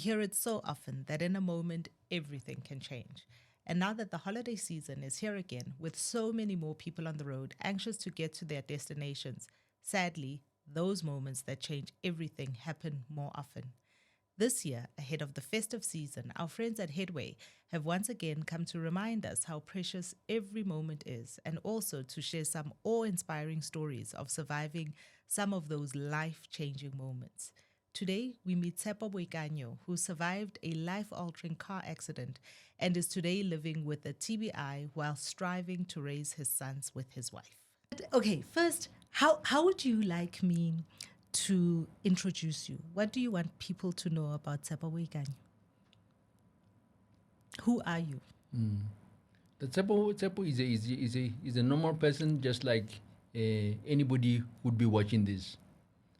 hear it so often that in a moment, everything can change. And now that the holiday season is here again, with so many more people on the road, anxious to get to their destinations, sadly, those moments that change everything happen more often. This year, ahead of the festive season, our friends at Headway have once again come to remind us how precious every moment is and also to share some awe inspiring stories of surviving some of those life changing moments. Today, we meet Tshepo, who survived a life altering car accident and is today living with a TBI while striving to raise his sons with his wife. Okay, first, how would you like me to introduce you? What do you want people to know about Tshepo? Who are you? The Tshepo is a normal person, just like anybody would be watching this.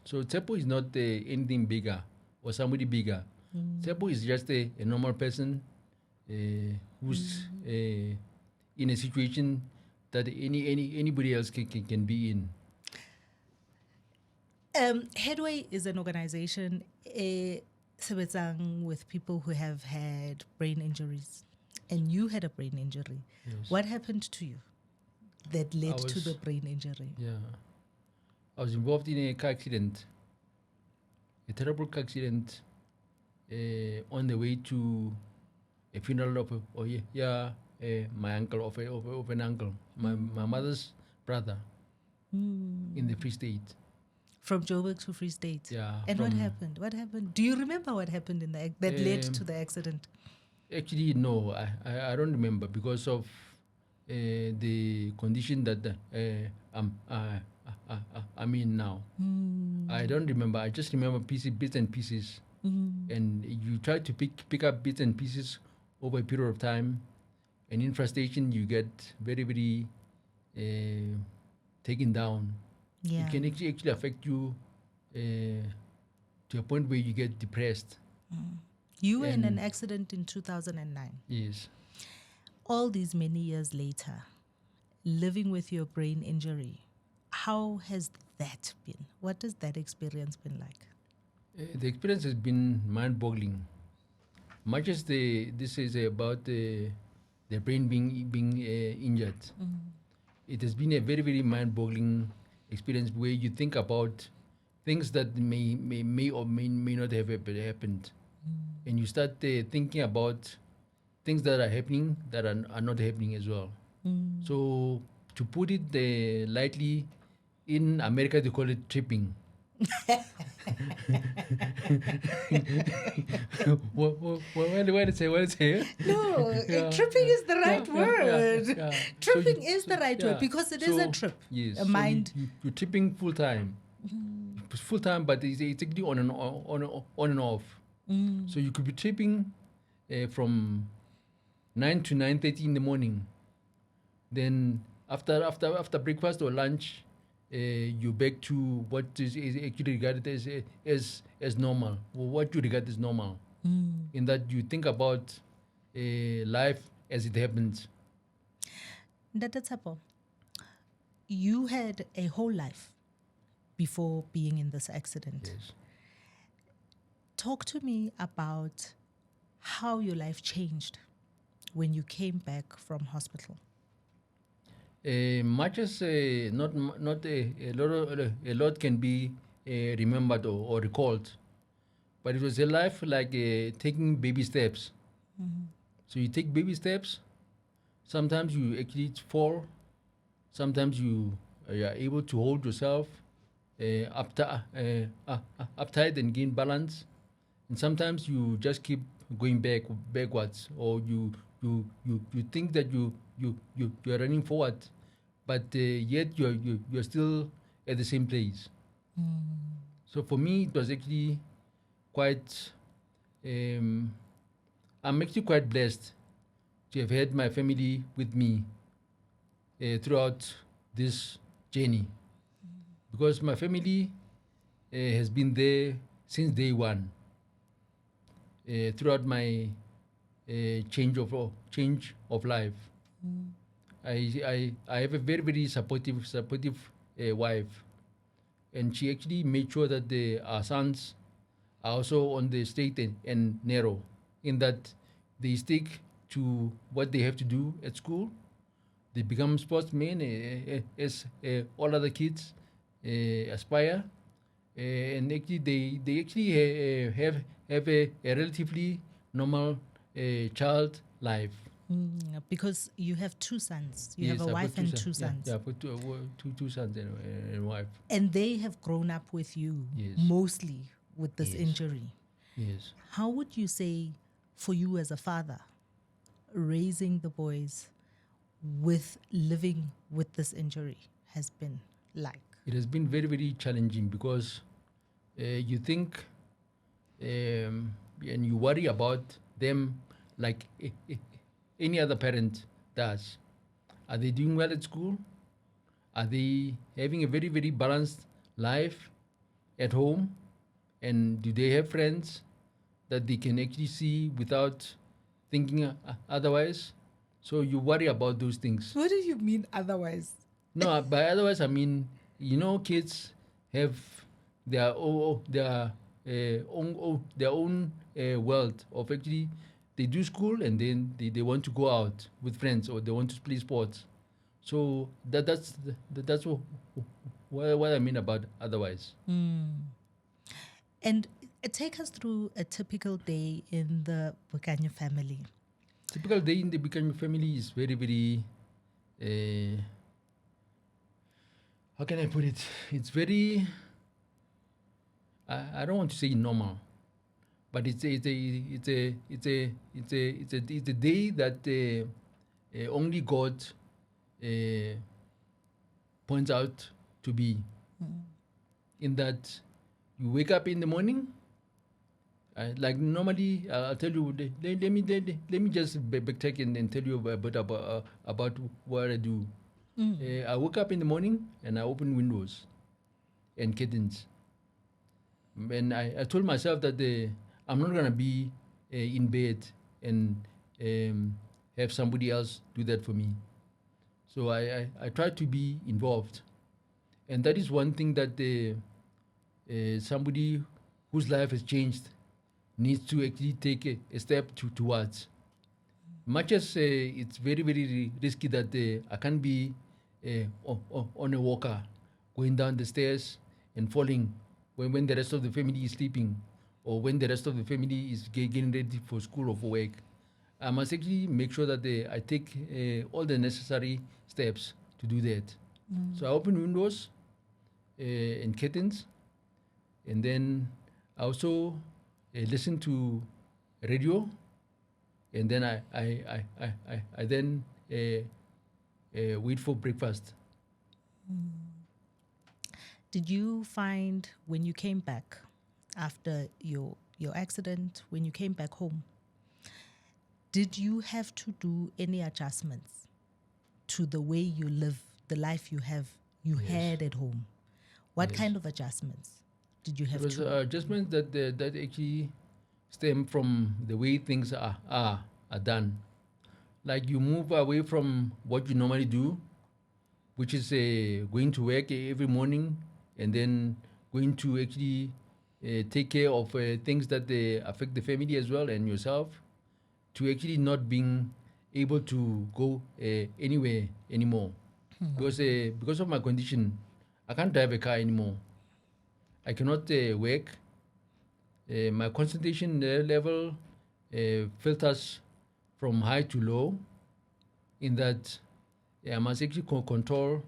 So Tshepo is not anything bigger or somebody bigger. Tshepo is just a normal person who's in a situation that anybody else can be in. Headway is an organization with people who have had brain injuries, and you had a brain injury. Yes. What happened to you that led to the brain injury? Yeah, I was involved in a car accident, a terrible car accident, on the way to a funeral of my uncle, of an uncle, my mother's brother, in the Free State. From Joburg to Free State. Yeah. And what happened? What happened? Do you remember what happened in that led to the accident? Actually, no, I don't remember because of the condition that I'm in now. I don't remember. I just remember bits and pieces. And you try to pick up bits and pieces over a period of time, and in frustration you get very, very taken down. Yeah. It can actually affect you to a point where you get depressed. You were in an accident in 2009. Yes. All these many years later, living with your brain injury, how has that been? What has that experience been like? The experience has been mind-boggling. Much as this is about the brain being injured, it has been a very, very mind-boggling experience where you think about things that may or may not have happened, and you start thinking about things that are happening that are not happening as well. So to put it lightly, in America they call it tripping. What did say? No, tripping is the right word. Tripping is the right word because it is a trip. Yes, a mind. So you're tripping full time. Full time, but it's actually on and off. So you could be tripping from 9 to 9:30 in the morning. Then after breakfast or lunch, you back to what is actually regarded as normal, or what you regard as normal. In that you think about life as it happens. Dada Tshepo, you had a whole life before being in this accident. Yes. Talk to me about how your life changed when you came back from hospital. Much as not a lot can be remembered or recalled, but it was a life like taking baby steps. So you take baby steps. Sometimes you actually fall. Sometimes you are able to hold yourself uptight and gain balance. And sometimes you just keep going backwards, or you think that you are running forward, but yet you're still at the same place. So for me, it was actually quite. I'm actually quite blessed to have had my family with me throughout this journey, because my family has been there since day one. Throughout my change of life, I have a very, very supportive wife, and she actually made sure that our sons are also on the straight and narrow, in that they stick to what they have to do at school. They become sportsmen as all other kids aspire, and actually they actually have a relatively normal child life. Because you have two sons. You have Yes, a I've wife got two and sons. two Yeah, sons. yeah, I've got two sons and wife. And they have grown up with you Yes. mostly with this Yes. injury. Yes. How would you say, for you as a father, raising the boys with living with this injury has been like? It has been very, very challenging because you think and you worry about them like any other parent does. Are they doing well at school? Are they having a very, very balanced life at home? And do they have friends that they can actually see without thinking otherwise? So you worry about those things. What do you mean otherwise? No, by otherwise I mean, kids have their own world of actually they do school and then they want to go out with friends or they want to play sports. So that's what I mean about otherwise. And take us through a typical day in the Bukanyo family. Typical day in the Bukanyo family is very, very how can I put it? It's very I don't want to say normal, but it's a day that only God points out to be. In that you wake up in the morning. Like normally, I'll tell you. Let me just backtrack and tell you about what I do. I wake up in the morning and I open windows and curtains. And I told myself that I'm not gonna be in bed and have somebody else do that for me. So I try to be involved, and that is one thing that somebody whose life has changed needs to actually take a step towards. Much as it's very, very risky that I can't be on a walker going down the stairs and falling when the rest of the family is sleeping or when the rest of the family is getting ready for school or for work. I must actually make sure that I take all the necessary steps to do that. So I open windows and curtains, and then I also listen to radio, and then I then wait for breakfast. Did you find when you came back after your accident, when you came back home, did you have to do any adjustments to the way you live, the life you had at home? What Yes. kind of adjustments did you have It was to? adjustments that actually stem from the way things are done. Like you move away from what you normally do, which is going to work every morning and then going to actually take care of things that affect the family as well and yourself, to actually not being able to go anywhere anymore. Because of my condition, I can't drive a car anymore. I cannot work. My concentration level filters from high to low, in that I must actually control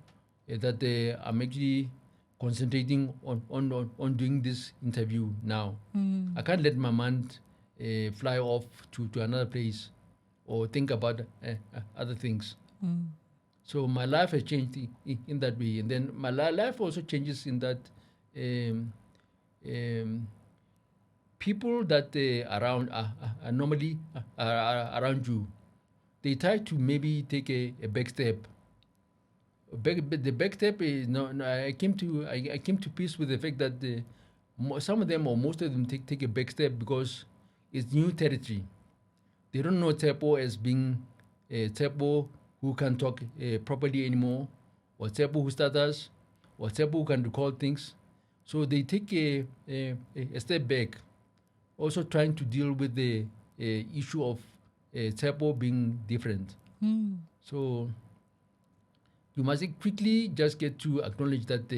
that I'm actually concentrating on doing this interview now. I can't let my mind fly off to another place or think about other things. So my life has changed in that way, and then my life also changes in that um, people that around are normally around you, they try to maybe take a back step. The back step is no. I came to peace with the fact that some of them or most of them take a back step because it's new territory. They don't know Tshepo as being a Tshepo who can talk properly anymore, or Tshepo who stutters, or Tshepo who can recall things. So they take a step back. also trying to deal with the issue of Tshepo being different. So you must quickly just get to acknowledge that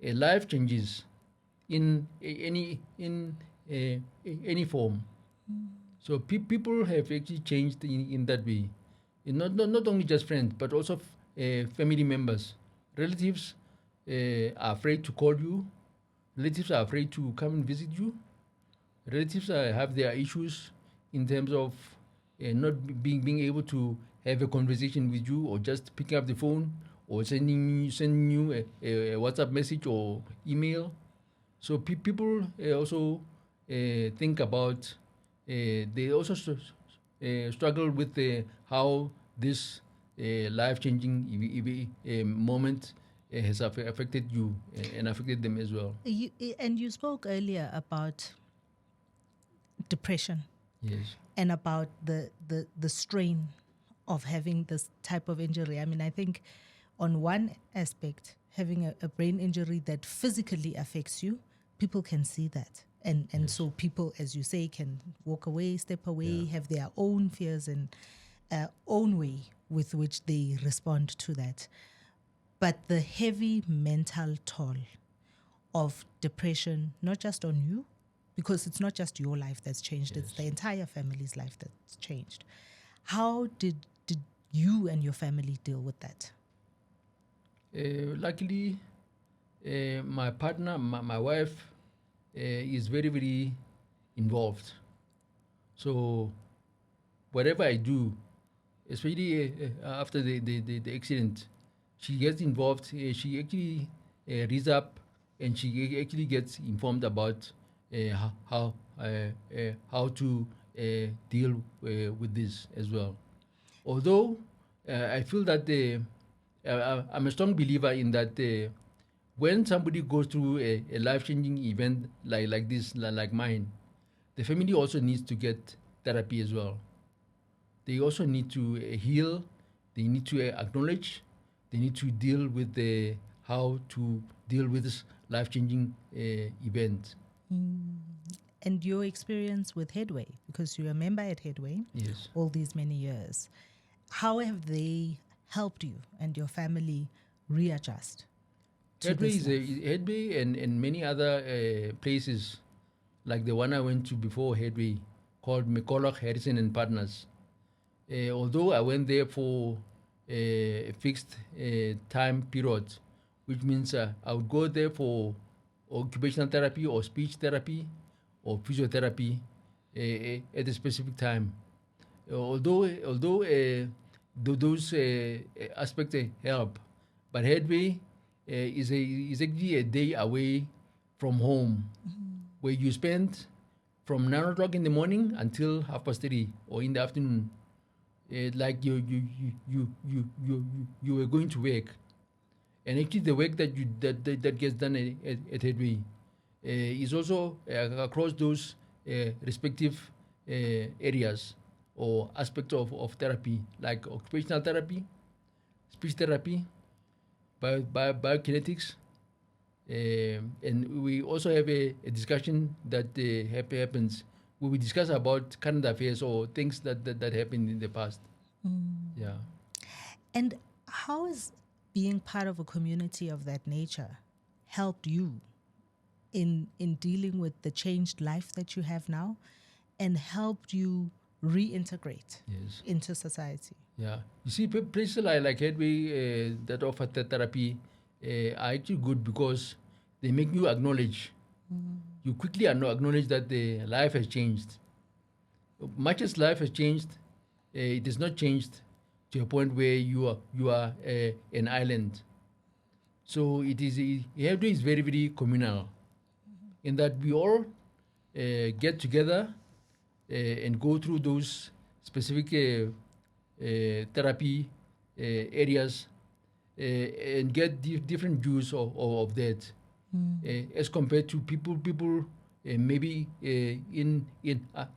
life changes in any form. So people have actually changed in that way. Not only just friends, but also family members. Relatives are afraid to call you. Relatives are afraid to come and visit you. Relatives have their issues in terms of not being able to have a conversation with you, or just picking up the phone, or sending you a WhatsApp message or email. So people also think about, they also struggle with how this life-changing moment has affected you and affected them as well. And you spoke earlier about depression. Yes. And about the strain of having this type of injury. I mean, I think on one aspect, having a brain injury that physically affects you, people can see that. And Yes. so people, as you say, can walk away, step away, Yeah. have their own fears and own way with which they respond to that. But the heavy mental toll of depression, not just on you, because it's not just your life that's changed, it's the entire family's life that's changed. How did you and your family deal with that? Luckily, my partner, my wife, is very, very involved. So whatever I do, especially after the accident, she gets involved. She actually reads up, and she actually gets informed about how to deal with this as well. Although I feel that I'm a strong believer in that when somebody goes through a life-changing event like this, like mine, the family also needs to get therapy as well. They also need to heal. They need to acknowledge. They need to deal with how to deal with this life-changing event. And your experience with Headway, because you're a member at Headway Yes. all these many years, how have they helped you and your family readjust to Headway this life? Headway and many other places, like the one I went to before Headway, called McCulloch, Harrison and Partners. Although I went there for a fixed time period, which means I would go there for occupational therapy or speech therapy or physiotherapy at a specific time. Although those aspects help, but Headway is actually a day away from home, where you spend from 9 o'clock in the morning until 3:30 or in the afternoon, like you were going to work. And actually the work that gets done at Headway is also across those respective areas or aspects of therapy, like occupational therapy, speech therapy, biokinetics. And we also have a discussion that happens where we discuss about current affairs or things that happened in the past. Yeah. And how has being part of a community of that nature helped you in dealing with the changed life that you have now, and helped you reintegrate Yes. into society? Yeah. You see, places like Headway that offer therapy are actually good because they make you acknowledge. You quickly acknowledge that the life has changed. Much as life has changed, it is not changed to a point where you are an island. So Headway is very, very communal, in that we all get together and go through those specific therapy areas and get different views of that, as compared to people maybe in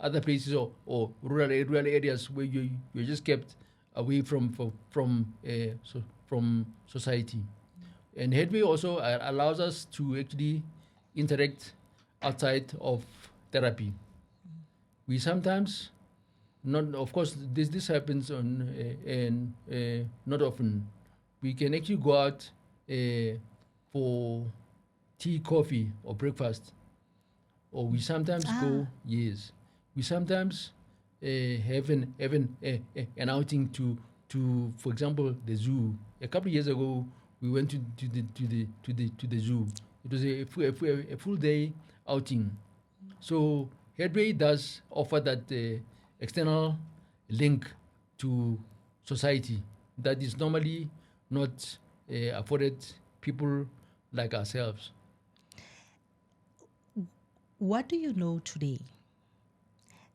other places or rural areas where you're just kept away from society. And Headway also allows us to actually interact outside of therapy. We sometimes not, of course, this happens on and not often. We can actually go out for tea, coffee, or breakfast, or we sometimes go. Yes, we sometimes have an outing to, for example, the zoo. A couple of years ago, we went to the zoo. It was a full day outing. So Headway does offer that external link to society that is normally not afforded people like ourselves. What do you know today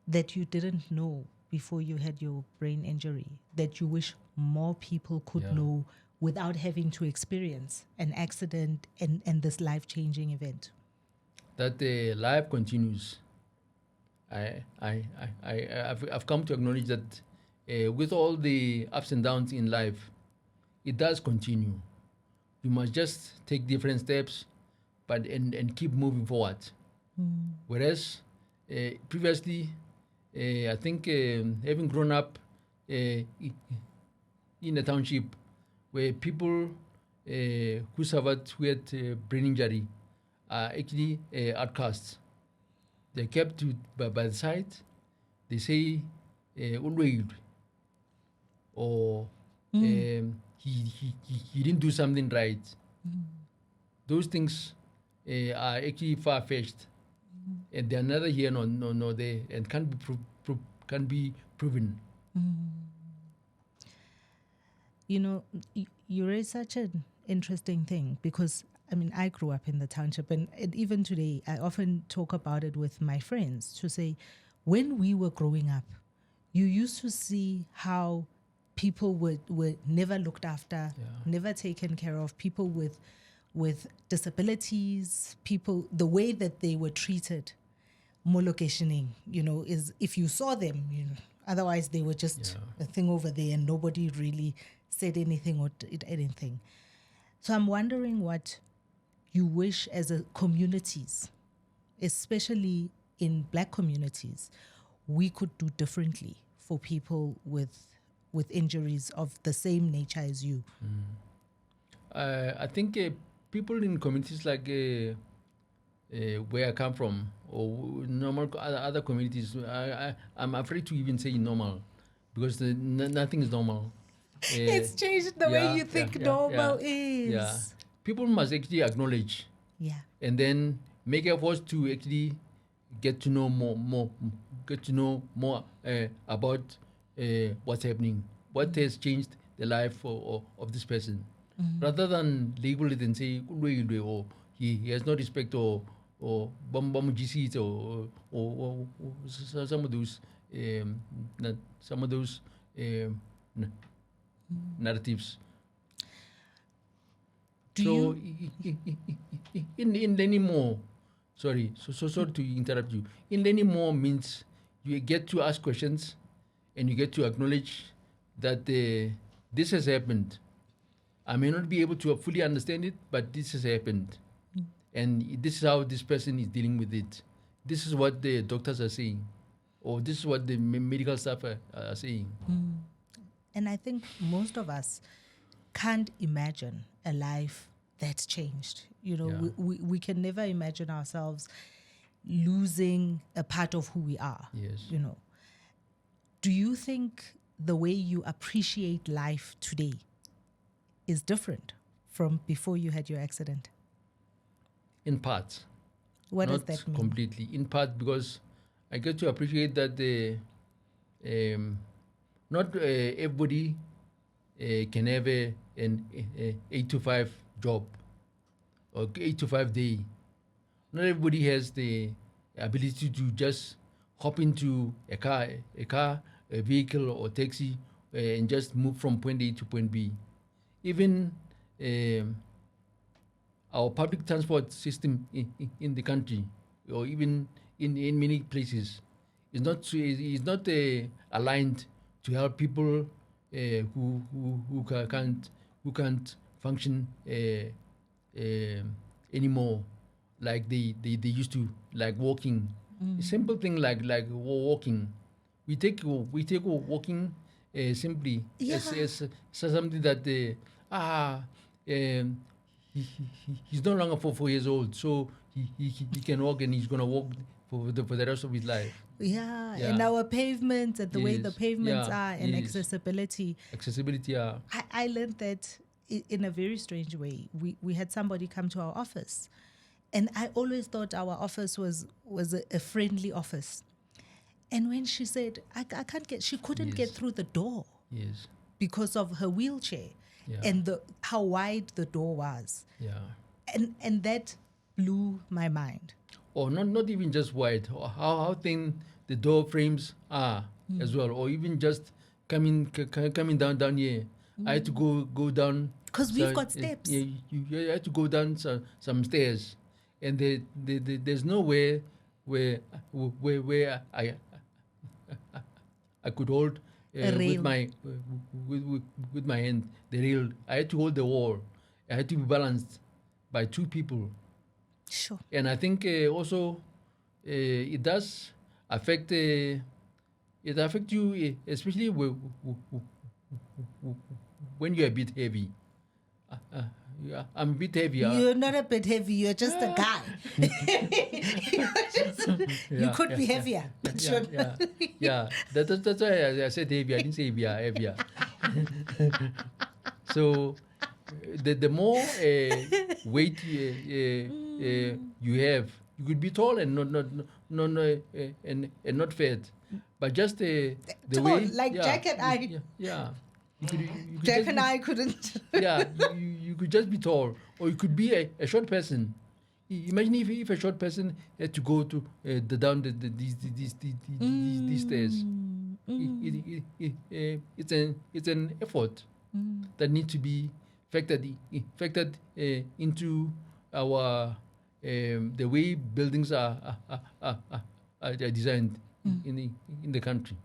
that you didn't know before you had your brain injury that you wish more people could know without having to experience an accident and this life-changing event? That life continues. I've come to acknowledge that with all the ups and downs in life, it does continue. You must just take different steps, but and keep moving forward. Whereas previously, I think having grown up in a township where people who suffered with brain injury are actually outcasts. They're kept by the side. They say, "Ulweilwe," or he didn't do something right. Those things are actually far-fetched, and they're neither here nor there, and can't be proven. You know, you raise such an interesting thing because, I mean, I grew up in the township, and even today, I often talk about it with my friends to say, when we were growing up, you used to see how people were never looked after, never taken care of, people with disabilities, people, the way that they were treated, molocationing, is if you saw them, otherwise they were just a thing over there and nobody really said anything or did anything. So I'm wondering what you wish as a communities, especially in Black communities, we could do differently for people with injuries of the same nature as you. I think people in communities like where I come from, or normal other communities, I'm afraid to even say normal, because nothing is normal. It's changed the way you think normal is. Yeah. People must actually acknowledge, and then make efforts to actually get to know more about what's happening, what has changed the life of this person, rather than label it and say, "Ulweilwe," or he has no respect, or bamujisi, or some of those narratives. So in learning more, sorry to interrupt you. In learning more means you get to ask questions, and you get to acknowledge that this has happened. I may not be able to fully understand it, but this has happened, and this is how this person is dealing with it. This is what the doctors are saying, or this is what the medical staff are saying. And I think most of us can't imagine a life that's changed. We can never imagine ourselves losing a part of who we are. Yes. Do you think the way you appreciate life today is different from before you had your accident? In parts. What does that mean? Not completely. In part, because I get to appreciate that not everybody can have an 8 to 5 job or 8 to 5 day. Not everybody has the ability to just hop into a car, a vehicle or taxi, and just move from point A to point B. Even our public transport system in the country, or even in many places, is not aligned to help people who can't function anymore like they used to, like walking. A simple thing like walking. We take walking simply as something that he's no longer 4 years old, so he can walk and he's gonna walk for the rest of his life. Yeah, and our pavements and the way the Yes. pavements Yeah. are and Yes. accessibility. Accessibility. Yeah. I learned that in a very strange way. We had somebody come to our office, and I always thought our office was a friendly office. And when she said, I can't get, she couldn't get Yes. through the door Yes. because of her wheelchair Yeah. and how wide the door was. Yeah. And that blew my mind. Or not even just wide. Or how thin the door frames are as well. Or even just coming down here. I had to go down Because we've got steps. Yeah, you had to go down some stairs, and there's nowhere where I could hold A rail. with my hand the rail. I had to hold the wall. I had to be balanced by two people, Sure. and I think also it does affect you, especially when you're a bit heavy. Yeah, I'm a bit heavy. You're not a bit heavy, you're just a guy. You could be heavier, but you're not. Yeah. That's why I said heavy. I didn't say heavier. Heavier. So the more weight you have, you could be tall and and not fat, but just the Tall, way, like Jack and I. Yeah. You could Jack just and be- I couldn't. yeah, you could just be tall, or you could be a short person. Imagine if a short person had to go to down these stairs. It's an effort that needs to be factored into our the way buildings are designed in the country.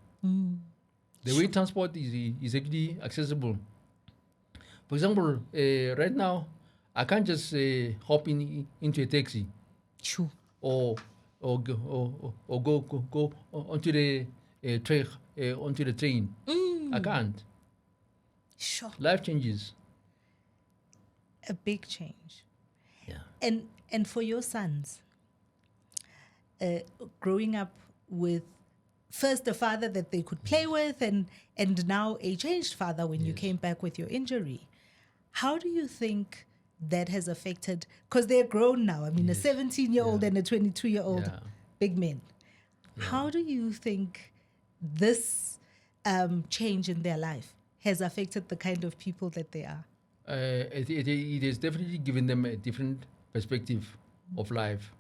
The way transport is actually accessible. For example, right now, I can't just hop into a taxi True. or go onto the onto the train. I can't. Sure. Life changes. A big change. Yeah. And for your sons, growing up with first a father that they could play with and now a changed father when you came back with your injury, how do you think that has affected, because they're grown now, I mean, a 17-year-old and a 22-year-old big men. How do you think this change in their life has affected the kind of people that they are? It has definitely given them a different perspective of life.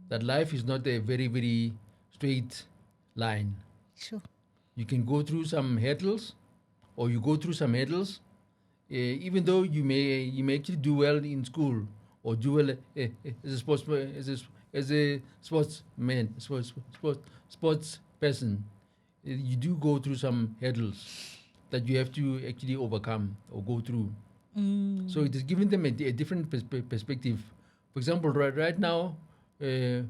That life is not a very, very straight line. Sure. You can go through some hurdles, or you go through some hurdles, even though you may actually do well in school or do well as a sportsman, as a sportsman, sports person. You do go through some hurdles that you have to actually overcome or go through. So it is giving them a different perspective. For example, right now, when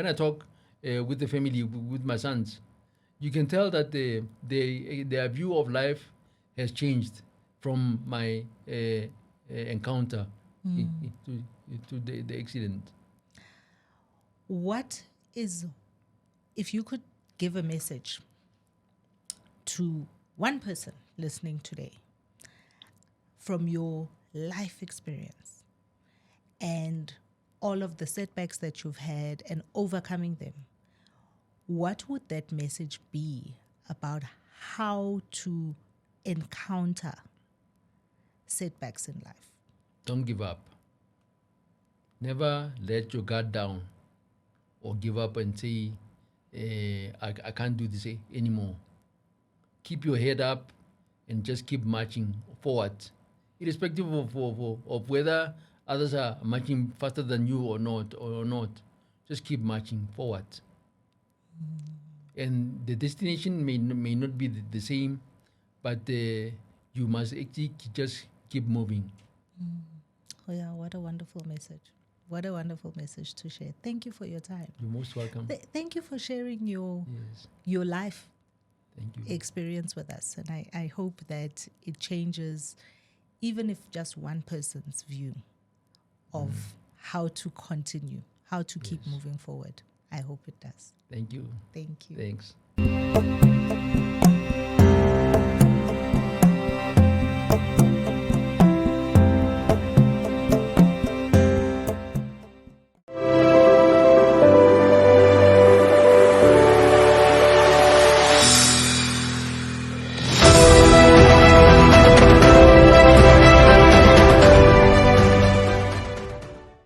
I talk with the family, with my sons, you can tell that their view of life has changed from my encounter to the accident. What is, if you could give a message to one person listening today from your life experience and all of the setbacks that you've had and overcoming them, what would that message be about how to encounter setbacks in life? Don't give up. Never let your guard down or give up and say, I can't do this anymore. Keep your head up and just keep marching forward, irrespective of whether others are marching faster than you or not. Just keep marching forward. And the destination may not be the same, but you must actually just keep moving. Oh yeah, what a wonderful message. What a wonderful message to share. Thank you for your time. You're most welcome. Thank you for sharing your Yes. your life Thank you. experience with us. And I hope that it changes, even if just one person's view of how to continue, how to keep Yes. moving forward. I hope it does. Thank you. Thank you. Thanks.